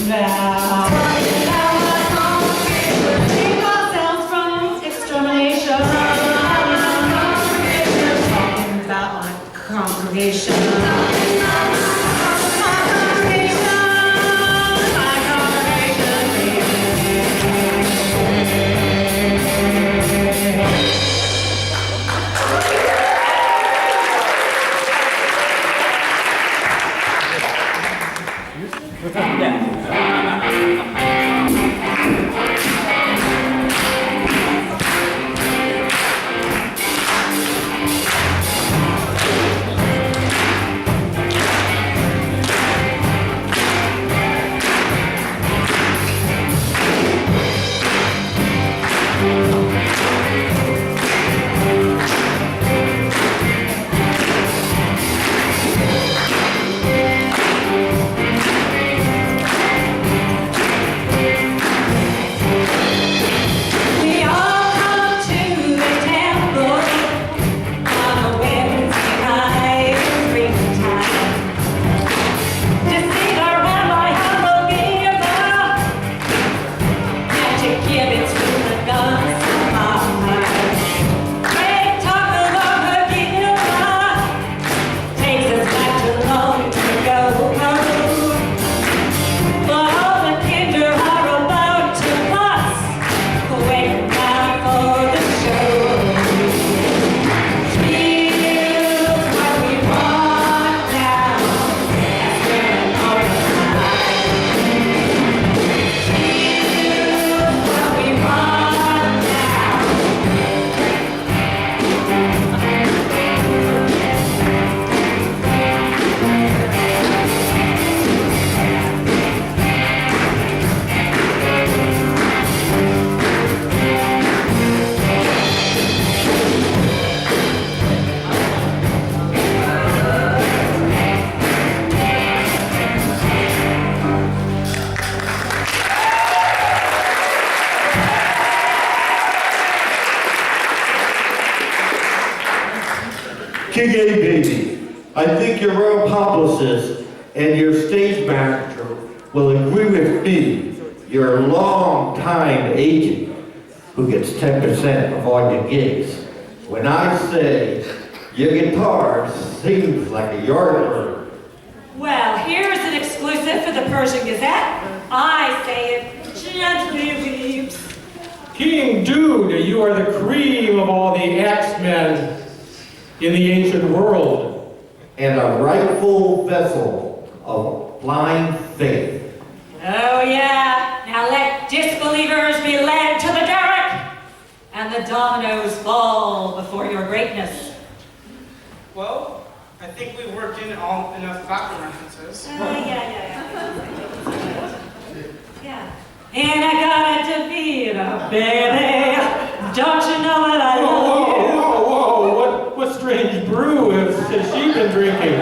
vow. Save ourselves from extermination. Talking about my congregation. King A, baby, I think your royal publicist and your stage manager will agree with me, your long-time agent, who gets 10% of all your gigs. When I say your guitar sings like a yardbird. Well, here's an exclusive for the Persian Gazette. I say it gently weeps. King Dude, you are the cream of all the X-Men in the ancient world. And a rightful vessel of blind faith. Oh yeah, now let disbelievers be led to the derrick, and the dominoes fall before your greatness. Well, I think we've worked in all enough background references. Yeah. And I got a DeVito, baby. Don't you know that I love you? Whoa, what strange brew has she been drinking?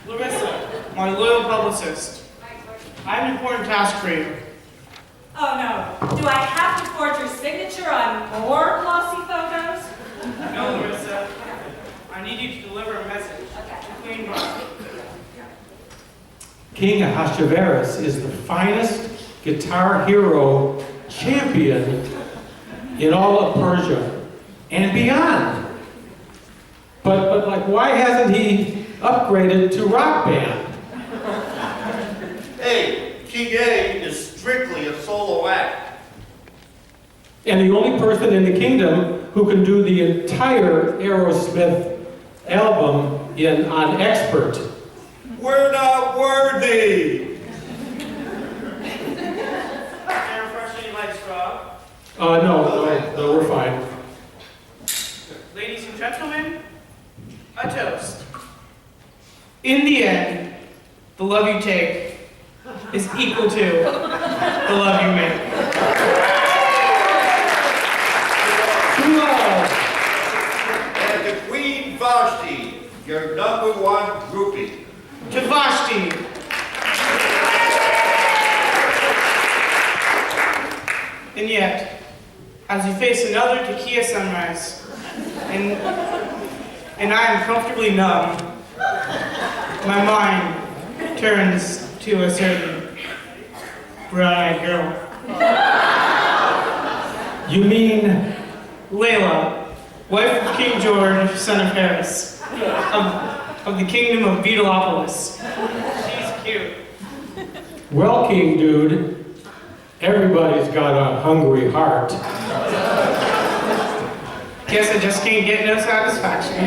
Larissa, my loyal publicist, I have an important task for you. Oh no, do I have to forge your signature on more glossy photos? No, Larissa, I need you to deliver a message to Queen Barbara. King Ahasuerus is the finest guitar hero champion in all of Persia and beyond. But like, why hasn't he upgraded to rock band? Hey, King A is strictly a solo act. And the only person in the kingdom who can do the entire Aerosmith album on expert. We're not worthy. Can I refresh any light straw? No, we're fine. Ladies and gentlemen, a toast. In the end, the love you take is equal to the love you make. And the Queen Vashti, your #1 groupie. To Vashti. And yet, as you face another tequila sunrise, and I am comfortably numb, my mind turns to a certain brown-eyed girl. You mean Layla, wife of King George, son of Harris, of the kingdom of Beetleopolis. She's cute. Well, King Dude, everybody's got a hungry heart. Guess I just can't get no satisfaction.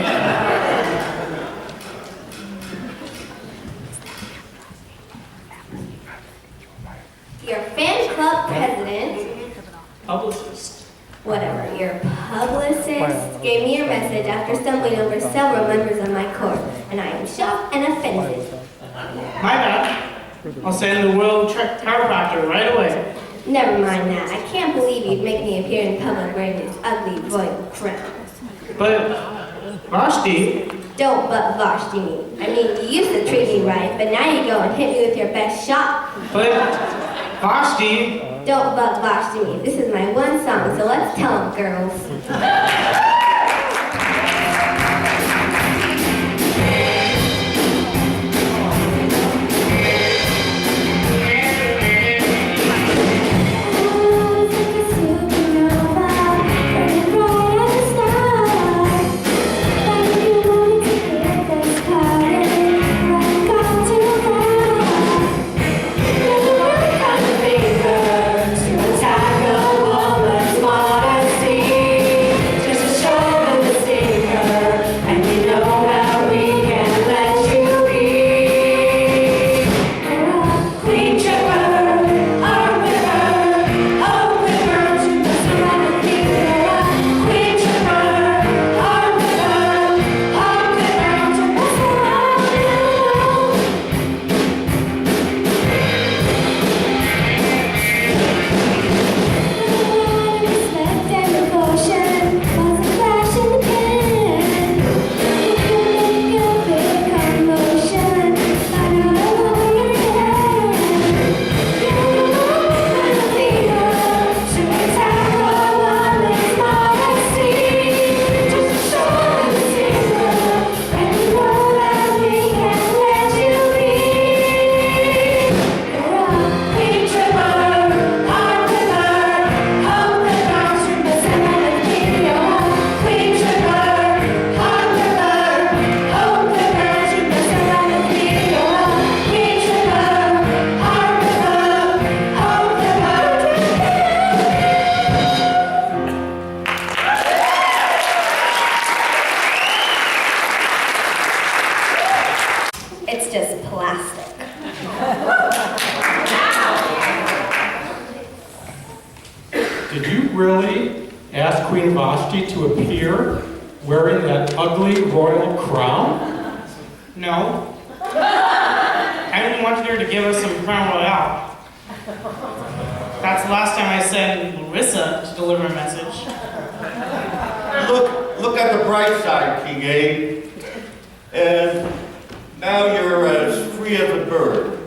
Your fan club president, Publicist. whatever, your publicist gave me your message after stumbling over several members of my court, and I am shocked and offended. My bad. I'll send the world chiropractor right away. Never mind that. I can't believe you'd make me appear in public wearing this ugly royal crown. But Vashti, Don't but Vashti me. I mean, you used to treat me right, but now you go and hit me with your best shot. but Vashti, Don't but Vashti me. This is my one song, so let's tell 'em, girls. It's just plastic. Did you really ask Queen Vashti to appear wearing that ugly royal crown? no. I only wanted her to give us some Crown Royale. That's the last time I sent Larissa to deliver a message. Look at the bright side, King Abe. And now you're as free as a bird.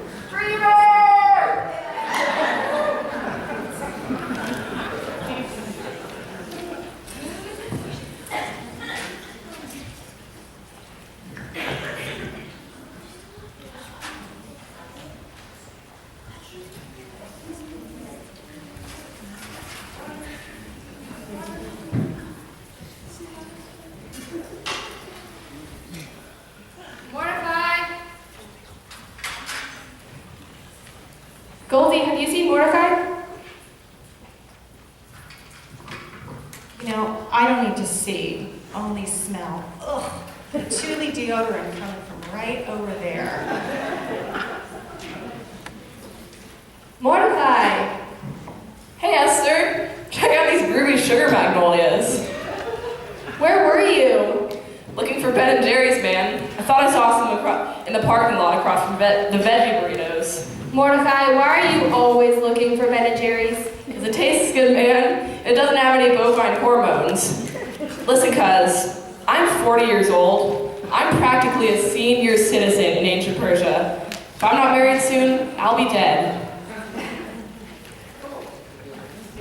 Goldie, have you seen Mordecai? You know, I don't need to see, only smell. Ugh, patchouli deodorant coming from right over there. Mordecai! Hey, Esther! Check out these groovy sugar magnolias. Where were you? Looking for Ben and Jerry's, man. I thought I saw some in the parking lot across from the veggie burritos. Mordecai, why are you always looking for Ben and Jerry's? Because it tastes good, man. It doesn't have any bovine hormones. Listen, cuz, I'm 40 years old. I'm practically a senior citizen in ancient Persia. If I'm not married soon, I'll be dead.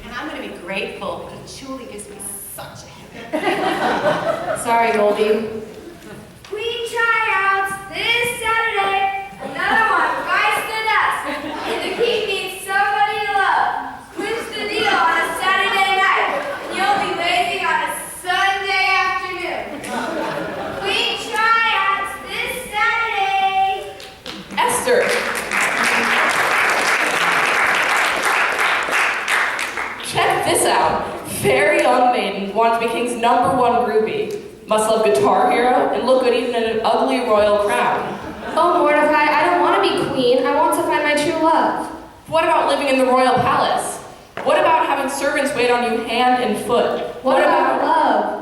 And I'm going to be grateful. Patchouli gives me such a headache. Sorry, Goldie. Queen tryouts this Saturday. Another one. very young maiden wanted to be king's #1 groupie. Must love Guitar Hero and look good even in an ugly royal crown. Oh, Mordecai, I don't want to be queen. I want to find my true love. What about living in the royal palace? What about having servants wait on you hand and foot? What about love?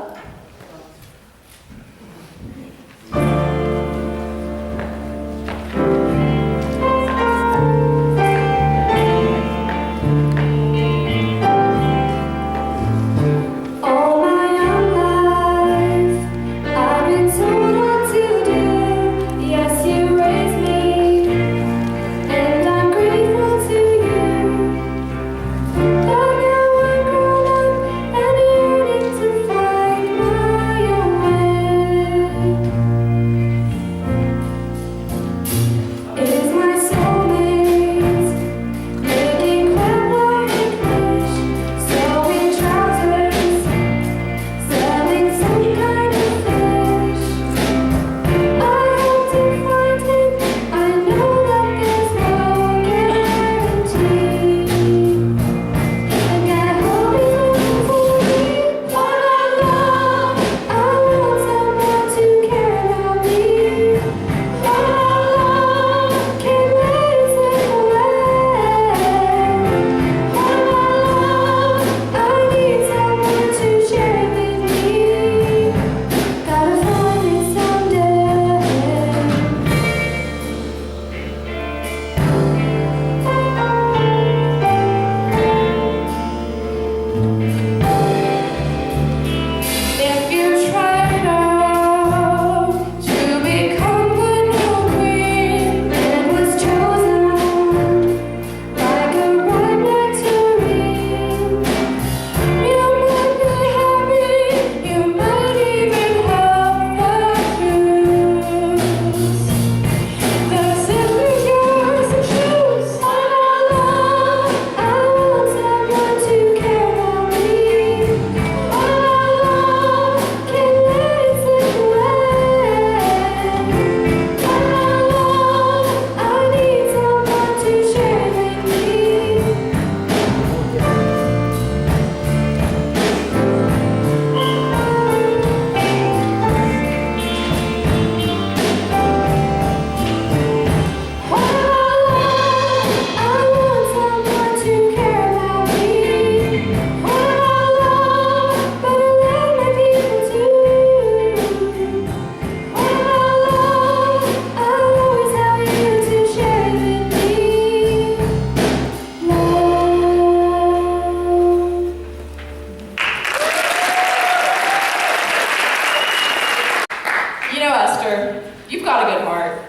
You've got a good heart.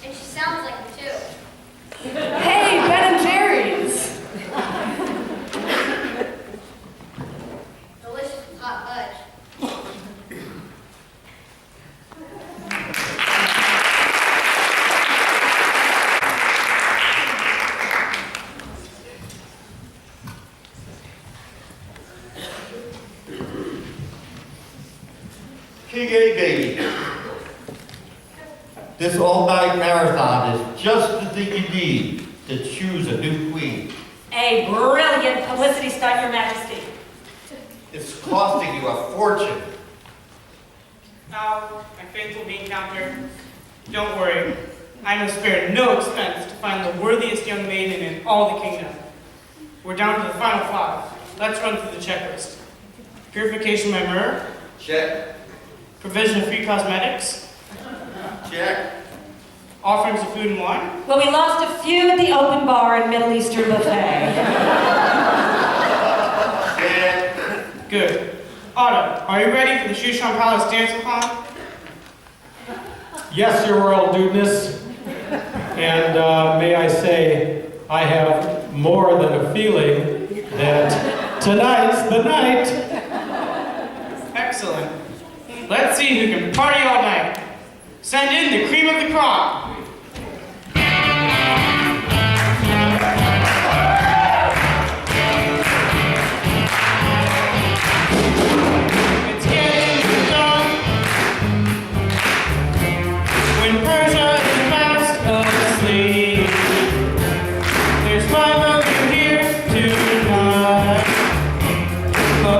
And she sounds like it too. Hey, Ben and Jerry's. Delicious hot fudge. King A baby. This all-night marathon is just the thing you need to choose a new queen. A brilliant publicity stunt, Your Majesty. It's costing you a fortune. Now, my faithful bean counter, don't worry. I will spare no expense to find the worthiest young maiden in all the kingdom. We're down to the final 5. Let's run through the checklist. Purification by myrrh. Check. Provision of free cosmetics. Check. Offerings of food and wine. Well, we lost a few at the open bar and Middle Eastern buffet. Check. Good. Otto, are you ready for the Shushan Palace dance-a-thon? Yes, Your Royal Dudeness. And may I say, I have more than a feeling that tonight's the night. Excellent. Let's see who can party all night. Send in the cream of the crop. It's getting dark when Persia is fast asleep. There's 5 of you here tonight, but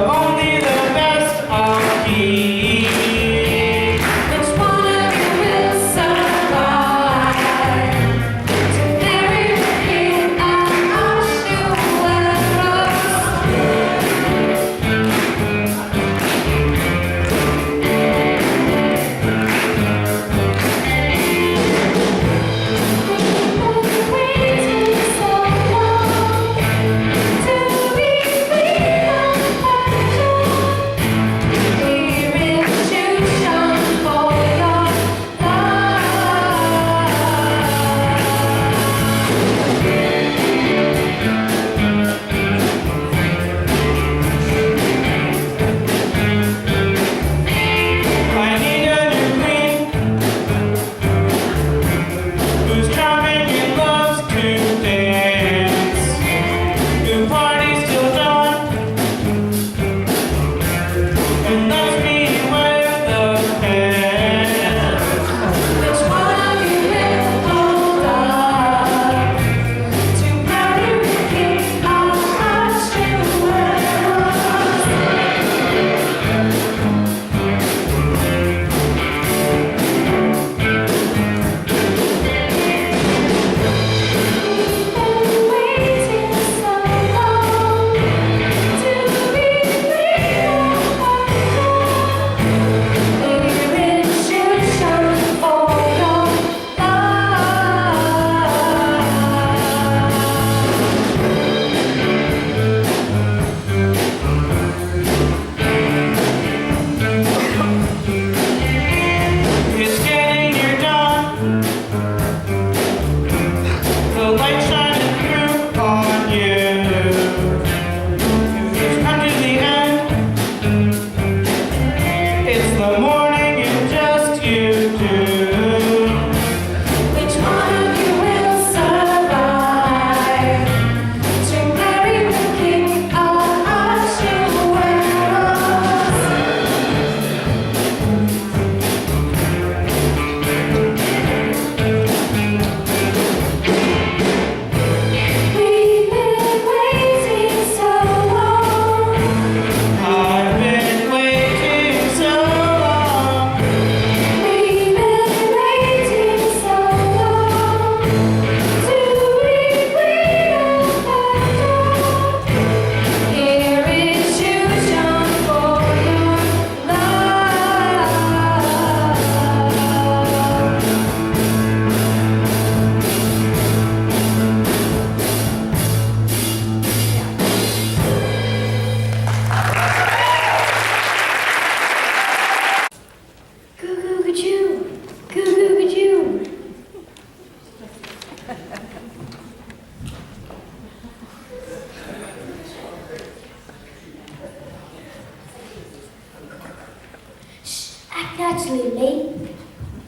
actually, mate.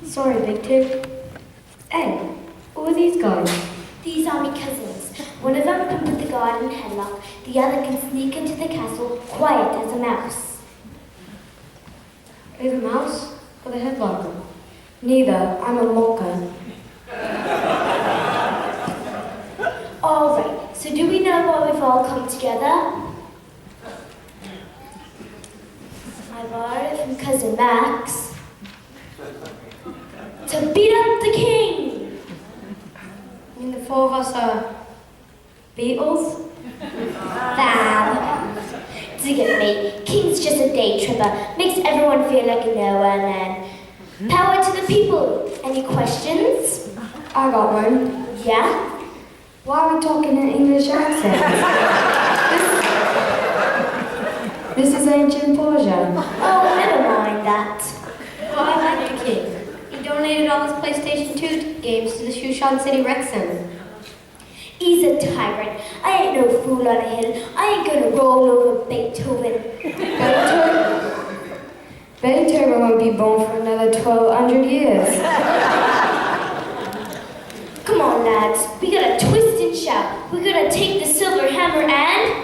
Sorry, Big Two. Hey, who are these guys? These are my cousins. One of them can put the guard in headlock. The other can sneak into the castle quiet as a mouse. Are you the mouse or the headlocker? Neither. I'm a locker. All right. So do we know why we've all come together? I borrowed it from Cousin Max. To beat up the king! I mean, the four of us are Beatles? Fab. Dig it, mate. King's just a day tripper. Makes everyone feel like a no-one man. Power to the people. Any questions? I got one. Yeah? Why are we talking in English accent? This is ancient Persia. Oh, never mind that. Well, I like the king. He donated all his PlayStation 2 games to the Shushan City Rec Center. He's a tyrant. I ain't no fool on a hill. I ain't gonna roll over Beethoven. Beethoven won't be born for another 1,200 years. Come on, lads. We gotta twist and shout. We gotta take the silver hammer and...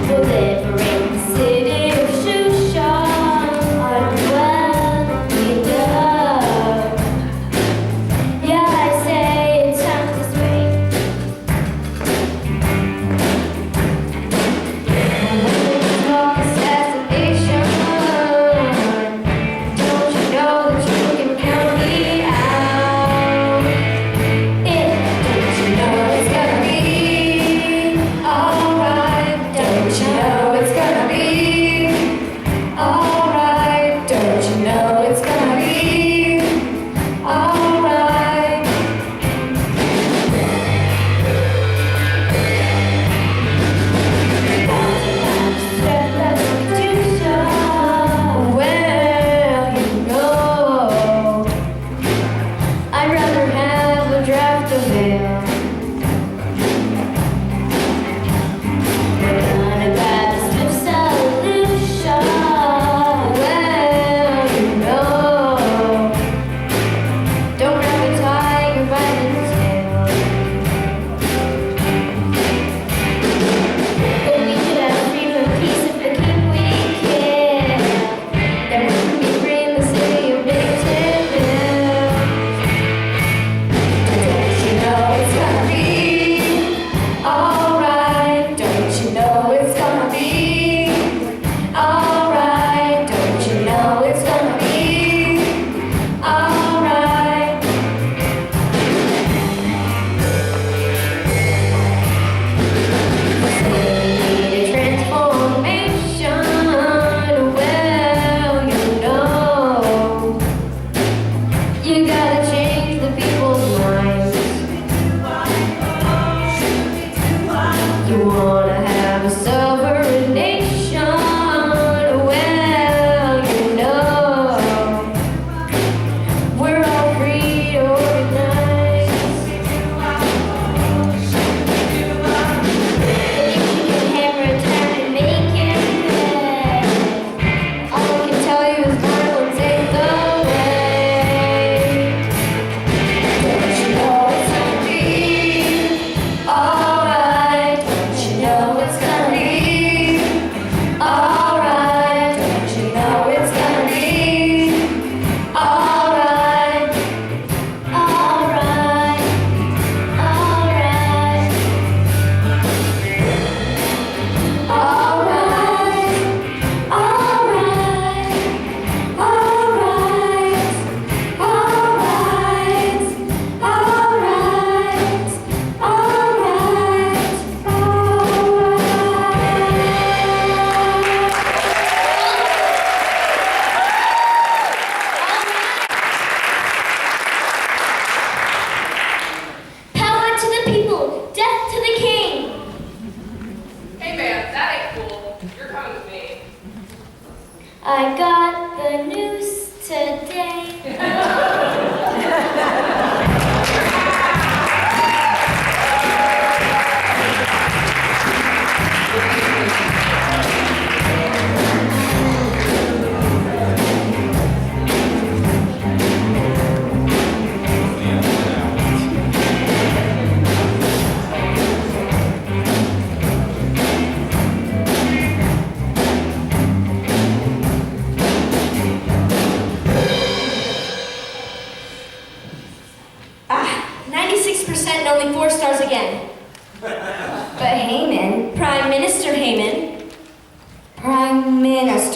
We'll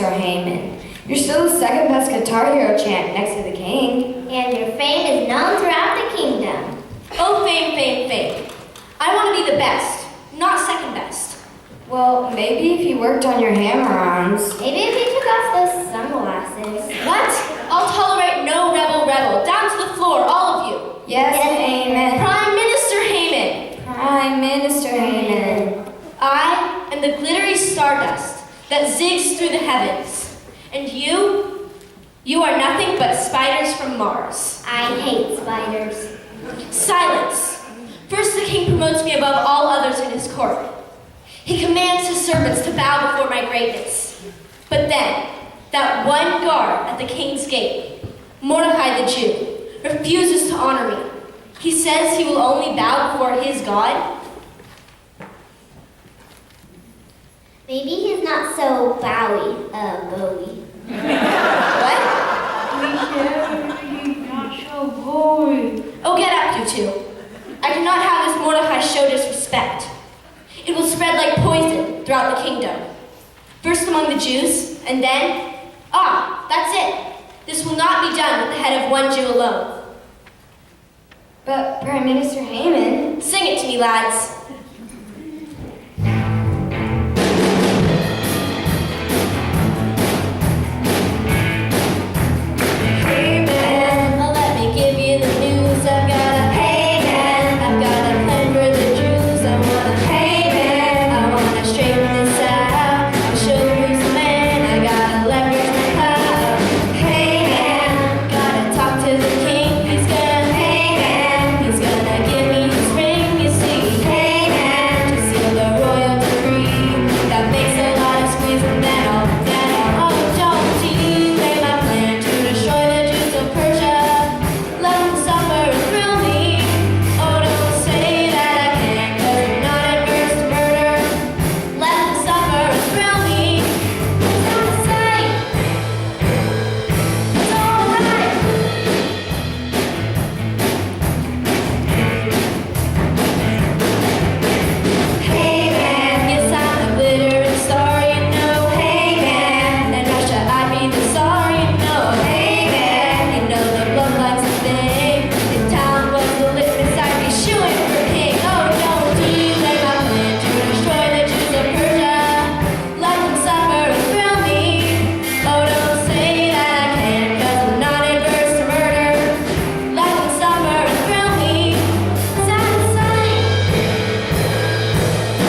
Mr. Haman. You're still the second best guitar hero champ next to the king. And your fame is known throughout the kingdom. Oh, fame, fame, fame. I want to be the best, not second best. Well, maybe if you worked on your hammer-ons. Maybe if you took off those sunglasses. What? I'll tolerate no rebel. Down to the floor, all of you. Yes, amen. Prime Minister Haman. Prime Minister Haman. I am the glittery stardust that zigs through the heavens. And you are nothing but spiders from Mars. I hate spiders. Silence. First the king promotes me above all others in his court. He commands his servants to bow before my greatness. But then, that one guard at the king's gate, Mordecai the Jew, refuses to honor me. He says he will only bow before his God. Maybe he's not so bowy, Bowie. What? Oh, get up, you two. I cannot have this Mordecai show disrespect. It will spread like poison throughout the kingdom. First among the Jews, and then, that's it. This will not be done with the head of one Jew alone. But Prime Minister Haman. Sing it to me, lads. Let me give you the news. I've got a Haman. I've got a plan for the Jews. I want a Haman. I want to straighten this out. I'll show you who's the man. I got to leverage my power. Haman. Gotta talk to the king. He's gonna Haman. He's gonna give me his ring. You see, Haman. To seal the royal decree. That makes a lot of squeeze and then I'll don't delay my plan to destroy the Jews of Persia. Let them suffer and thrill me. Oh, don't say that I can't, 'cause I'm not adverse to murder. Let them suffer and thrill me. It's not a sight. It's all right. Hey man, yes I'm the glittering star, you know. Hey man, and Russia I'd be the star, you know. Hey man, you know the bloodline's a thing. If town was the litmus, I'd be shooing for king. Oh, don't delay my plan to destroy the Jews of Persia. Let them suffer and thrill me. Oh, don't say that I can't, 'cause I'm not adverse to murder. Let them suffer and thrill me. It's out of sight.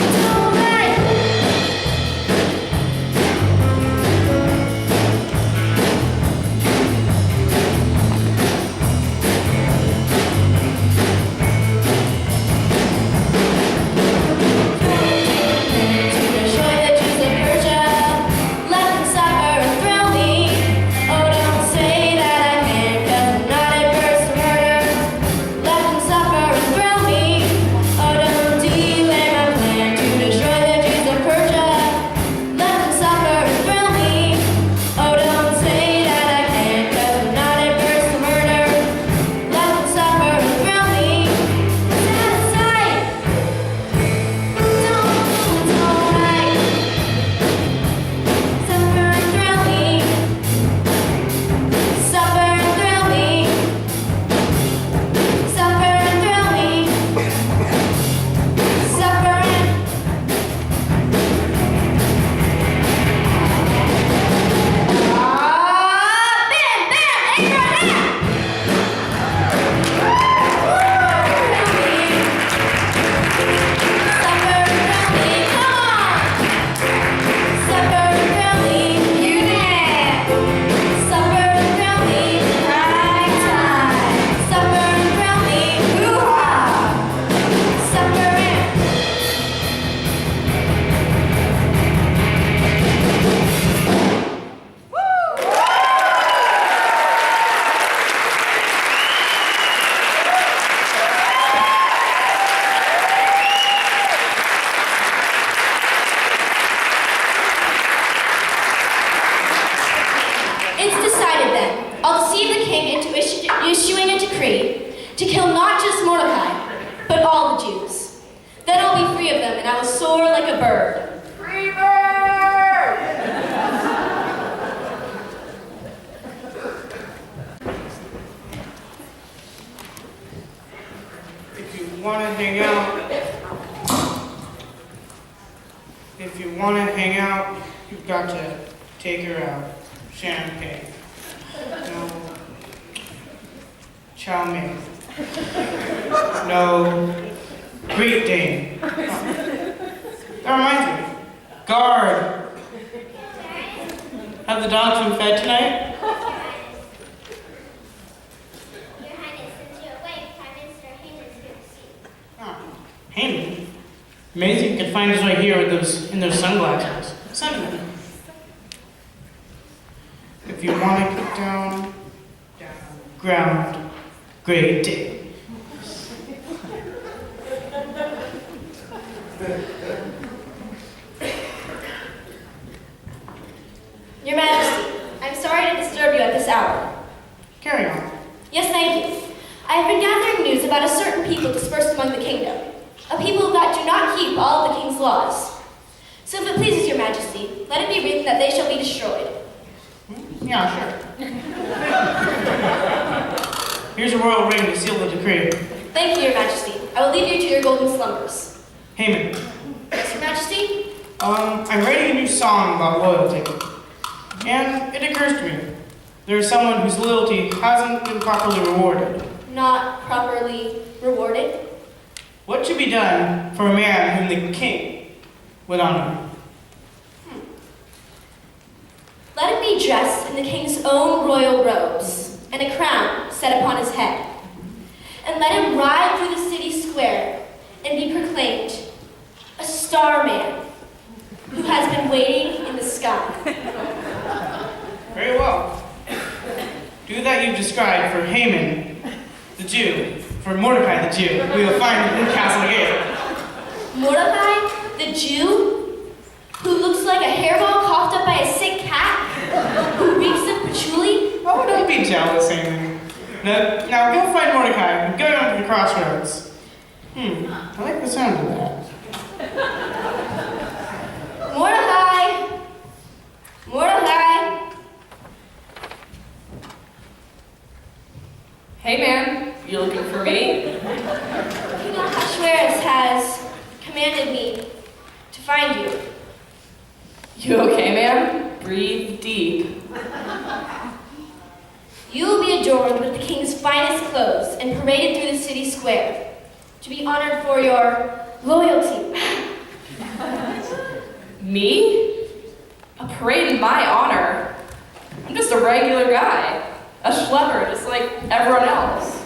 It's all right. To destroy the Jews of Persia, let them suffer and thrill me. Oh, don't say that I can't, 'cause I'm not adverse to murder. Let them suffer and thrill me. Oh, don't delay my plan to destroy the Jews of Persia. Let them suffer and thrill me. Oh, don't say that I can't, 'cause I'm not adverse to murder. Let them suffer and thrill me. It's out of sight. It's all right. Suffer and thrill me. Suffer and thrill me. Suffer and thrill me. Suffer and bam, bam, Abraham. Suffer and thrill me. Come on. Suffer and thrill me. Suffer and thrill me. Right time. Suffer and thrill me. Hoo-ha. Suffer and It's decided then. I'll deceive the king into issuing a decree to kill not just Mordecai, but all the Jews. Then I'll be free of them, and I will soar like a bird. Free bird! want to hang out, you've got to take her out. Champagne. No. Chow mein. No. Great Dane. That reminds me. Guard. Have the dogs been fed tonight? Your Highness, since you're awake, Prime Minister Haman's here to see you. Oh, Haman? Amazing you could find his way here with those sunglasses. Send him in. If you want to get down, ground, great day. Your Majesty, I'm sorry to disturb you at this hour. Carry on. Yes, thank you. I have been gathering news about a certain people dispersed among the kingdom, a people that do not keep all of the king's laws. So if it pleases your Majesty, let it be written that they shall be destroyed. Yeah, sure. Here's a royal ring to seal the decree. Thank you, Your Majesty. I will leave you to your golden slumbers. Haman, Yes, Your Majesty? I'm writing a new song about loyalty. And it occurs to me, there is someone whose loyalty hasn't been properly rewarded. Not properly rewarded? What should be done for a man whom the king would honor? Let him be dressed in the king's own royal robes, and a crown set upon his head. And let him ride through the city square and be proclaimed a star man who has been waiting in the sky. Very well. Do that you've described for Haman, the Jew, for Mordecai the Jew, we will find in the castle gate. Mordecai, the Jew, who looks like a hairball coughed up by a sick cat, who reeks of patchouli? Oh, don't be jealous, Haman. Now go find Mordecai and go down to the crossroads. I like the sound of that. Mordecai! Mordecai! Hey man, you looking for me? King Ahasuerus has commanded me to find you. You okay, man? Breathe deep. You will be adorned with the king's finest clothes and paraded through the city square to be honored for your loyalty. Me? A parade in my honor? I'm just a regular guy. A schlepper, just like everyone else.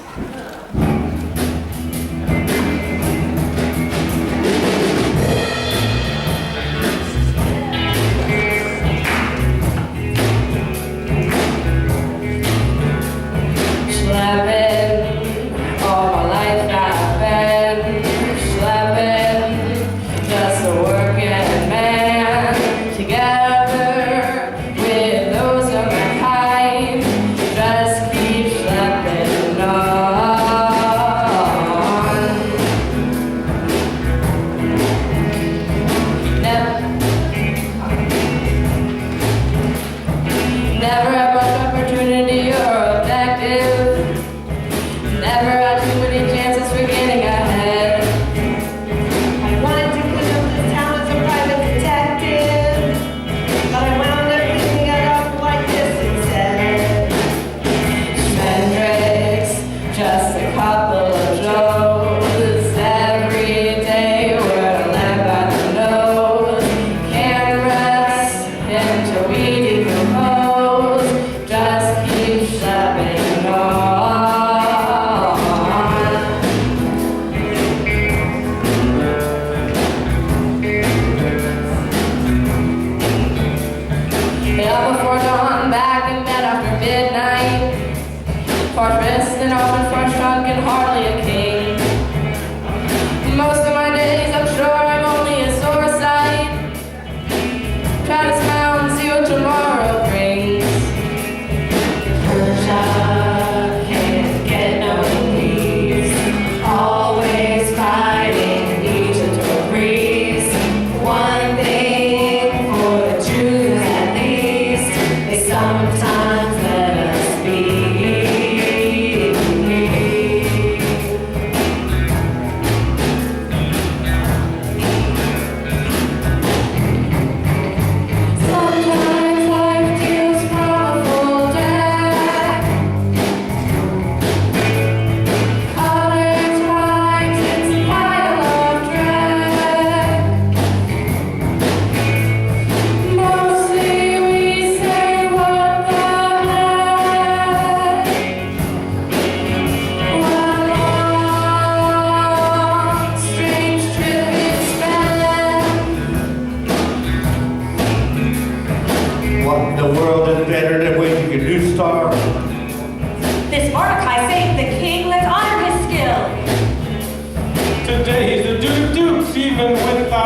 Schlepping, all my life I've been schlepping, just a working man, together with those of my kind, just keep schlepping on. Never have much opportunity or objective. Never had too many chances for getting ahead. I wanted to clean up this town as a private detective, but I wound up cleaning it up like this instead. Spendrix, just a couple of Joes. Every day we're led by the nose. Can't rest until we decompose. Just keep schlepping on. Yeah, before dawn, back in bed after midnight. Fortress and often front trunk and hardly a king. Most of my days, I'm sure I'm only a sore sight. Try to smile and see what tomorrow brings. Persia can't get no peace. Always fighting Egypt or Greece. One thing for the Jews at least, they sometimes let us be.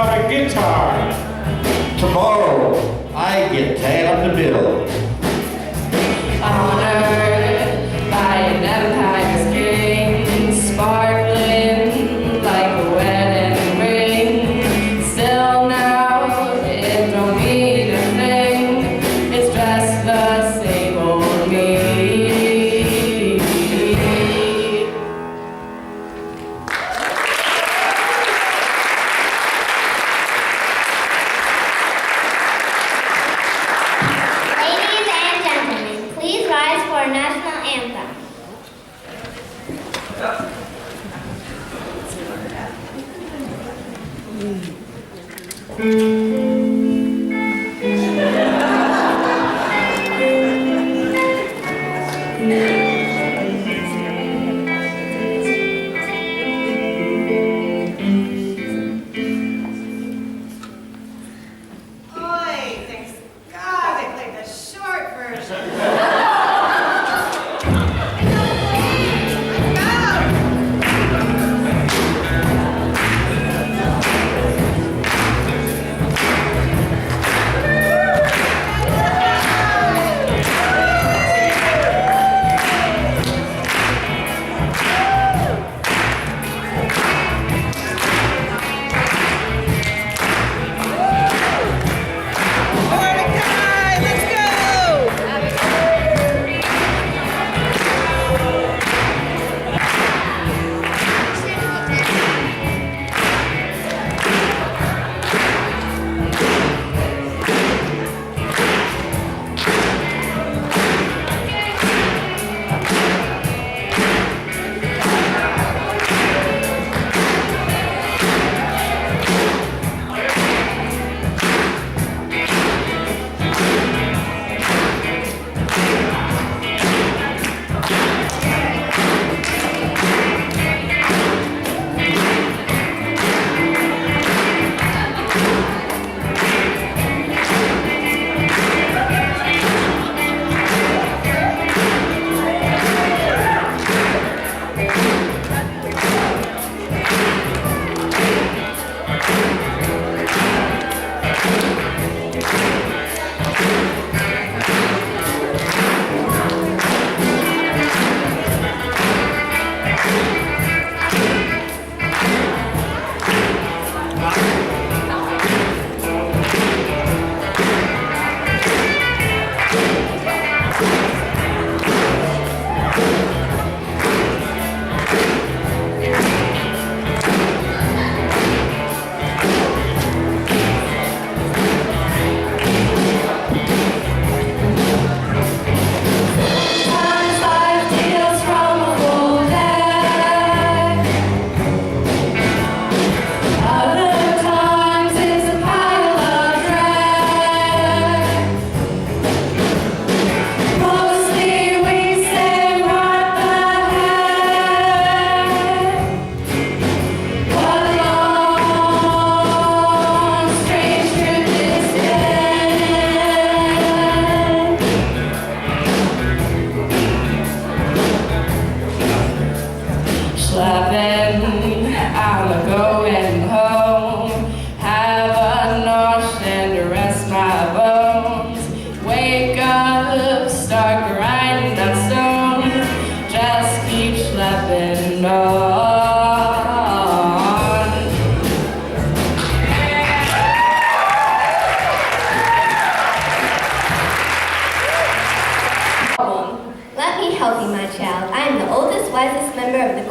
without a guitar. Tomorrow, I get to add up the bill. Honored by an empire's king, sparkling like a wedding ring. Still now, it don't mean a thing. It's just the same old me. Ladies and gentlemen, please rise for our national anthem. Oi, thanks God they played the short version. Mordecai, let's go!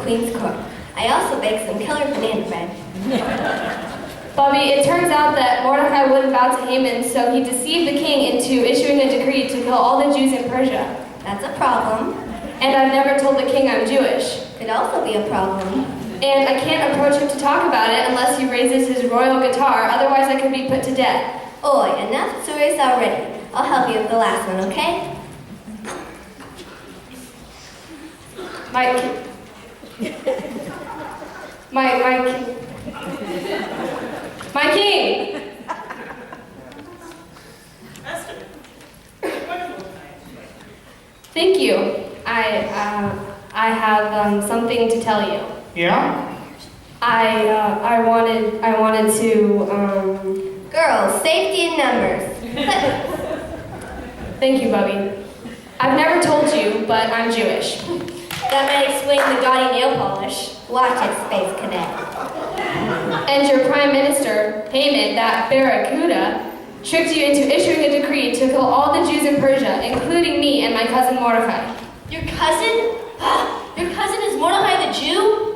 Queen's Court. I also baked some killer banana bread. Bobby, it turns out that Mordecai wouldn't bow to Haman, so he deceived the king into issuing a decree to kill all the Jews in Persia. That's a problem. And I've never told the king I'm Jewish. Could also be a problem. And I can't approach him to talk about it unless he raises his royal guitar, otherwise I could be put to death. Oi, enough stories already. I'll help you with the last one, okay? My king! Esther, wonderful. Thank you. I have something to tell you. Yeah? I wanted to, Girls, safety in numbers. Thank you, Bubby. I've never told you, but I'm Jewish. That might explain the gaudy nail polish. Watch it, Space Cadet. And your Prime Minister, Haman, that barracuda, tricked you into issuing a decree to kill all the Jews in Persia, including me and my cousin Mordecai. Your cousin? Your cousin is Mordecai the Jew?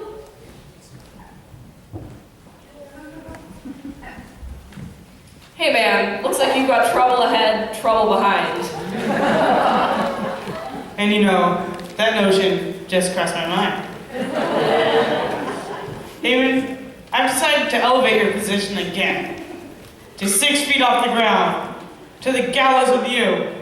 Hey man, looks like you've got trouble ahead, trouble behind. And you know, that notion just crossed my mind. Haman, I've decided to elevate your position again. To 6 feet off the ground. To the gallows with you.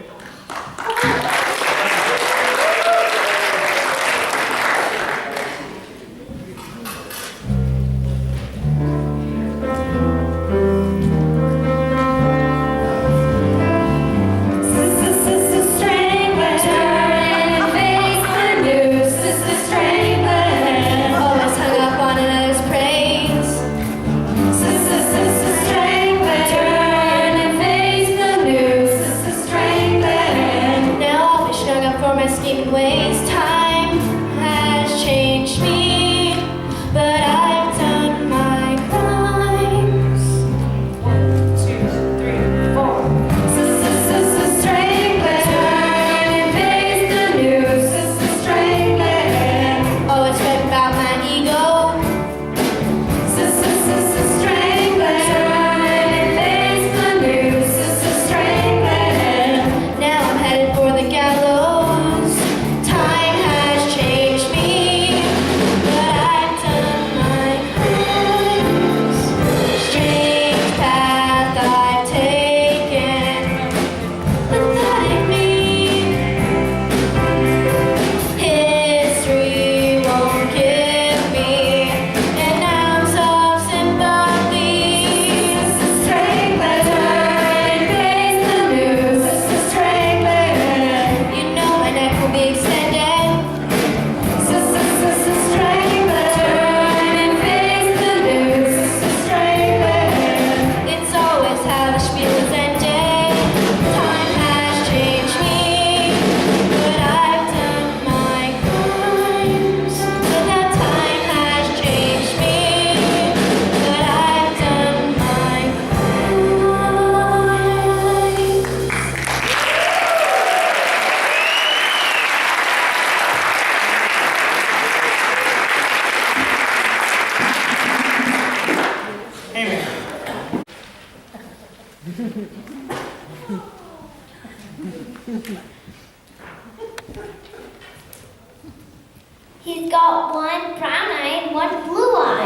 He's got one brown eye and one blue eye.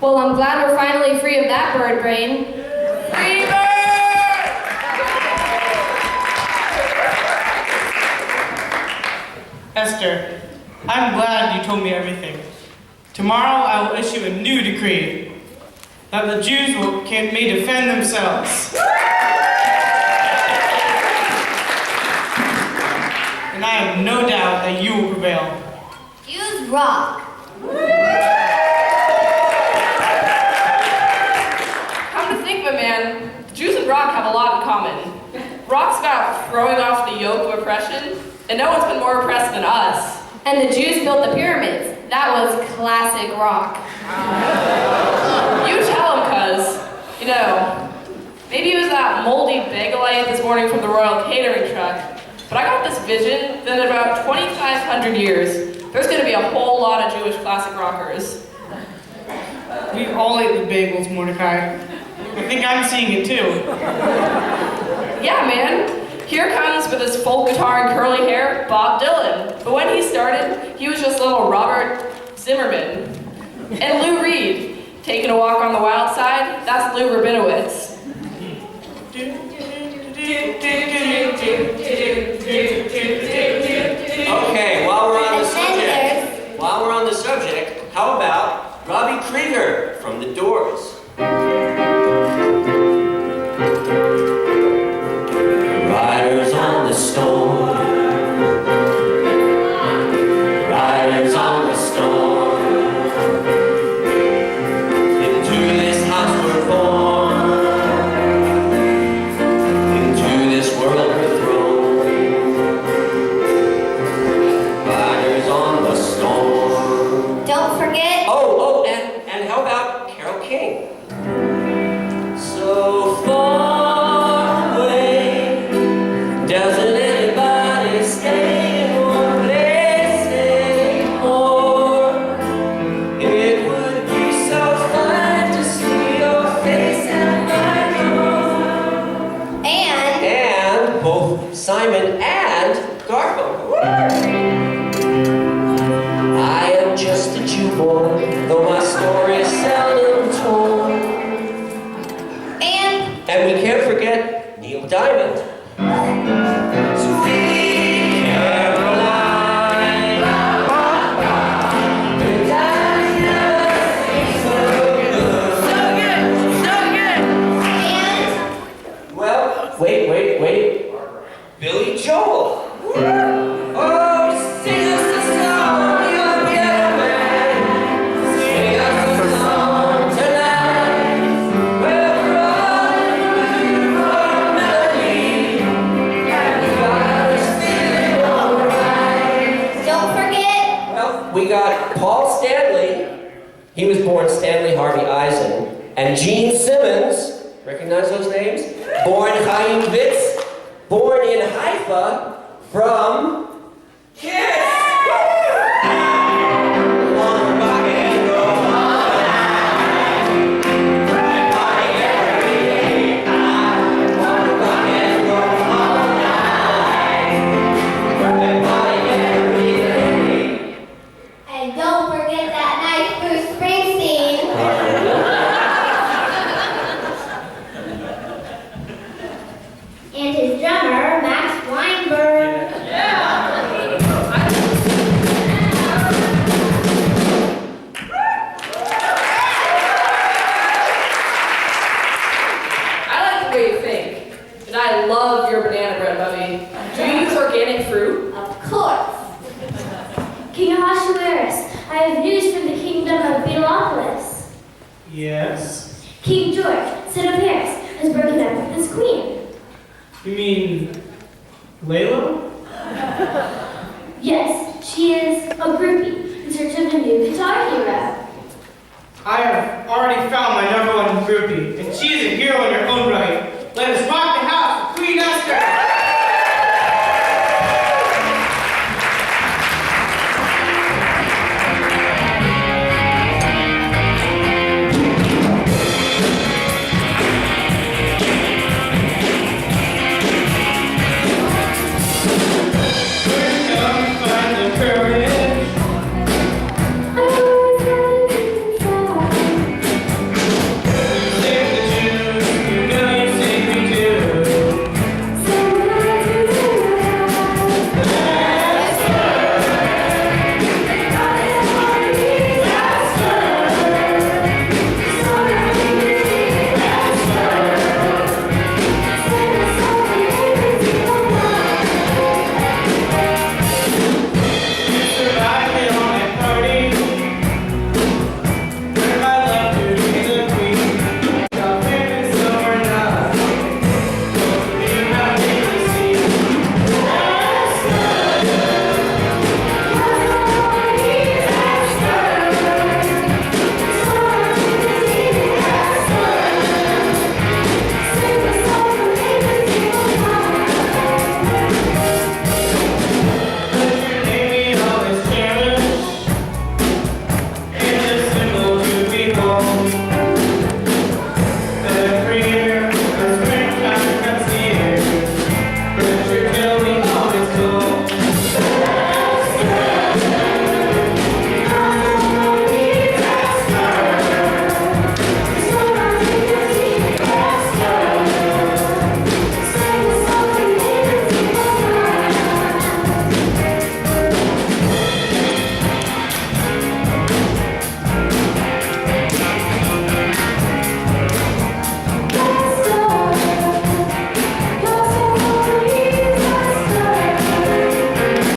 Well, I'm glad we're finally free of that bird brain. Free bird! Esther, I'm glad you told me everything. Tomorrow I will issue a new decree that the Jews may defend themselves. And I have no doubt that you will prevail. Jews rock. Come to think of it, man, the Jews and rock have a lot in common. Rock's about throwing off the yoke of oppression, and no one's been more oppressed than us. And the Jews built the pyramids. That was classic rock. You tell him, cuz, you know, maybe it was that moldy bagel I ate this morning from the Royal Catering truck, but I got this vision that in about 2,500 years, there's going to be a whole lot of Jewish classic rockers. We all ate the bagels, Mordecai. I think I'm seeing it too. Yeah, man. Here comes, with his folk guitar and curly hair, Bob Dylan. But when he started, he was just little Robert Zimmerman. And Lou Reed, taking a walk on the wild side, that's Lou Rabinowitz. Okay, while we're on the subject, how about Robbie Krieger from The Doors? Riders on the storm. Riders on the storm. king. So far away, doesn't anybody stay in one place anymore? It would be so fun to see your face and mine. And both Simon and Garfunkel. I am just a Jew boy, though my story is seldom told. And we can't forget Neil Diamond. Sweet Caroline, the Diamond is so good. Well, wait. Billy Joel. Oh, sing us a song, you'll be a man. Sing us a song tonight. We'll run for melody, and we gotta feel alright. Don't forget. Well, we got Paul Stanley. He was born Stanley Harvey Eisen. And Gene Simmons. Recognize those names? Born Chaim Witz. Born in Haifa from Kiss. And don't forget that nice Bruce Springsteen. And his drummer, Max Weinberg. I like the way you think. And I love your banana bread, Bubby. Do you use organic fruit? Of course. King Ahasuerus, I have news from the kingdom of Belopolis. Yes. King George, son of Paris, has broken up with his queen. You mean Layla? Yes, she is a groupie in search of a new guitar hero. I have already found my #1 groupie, and she's a hero in her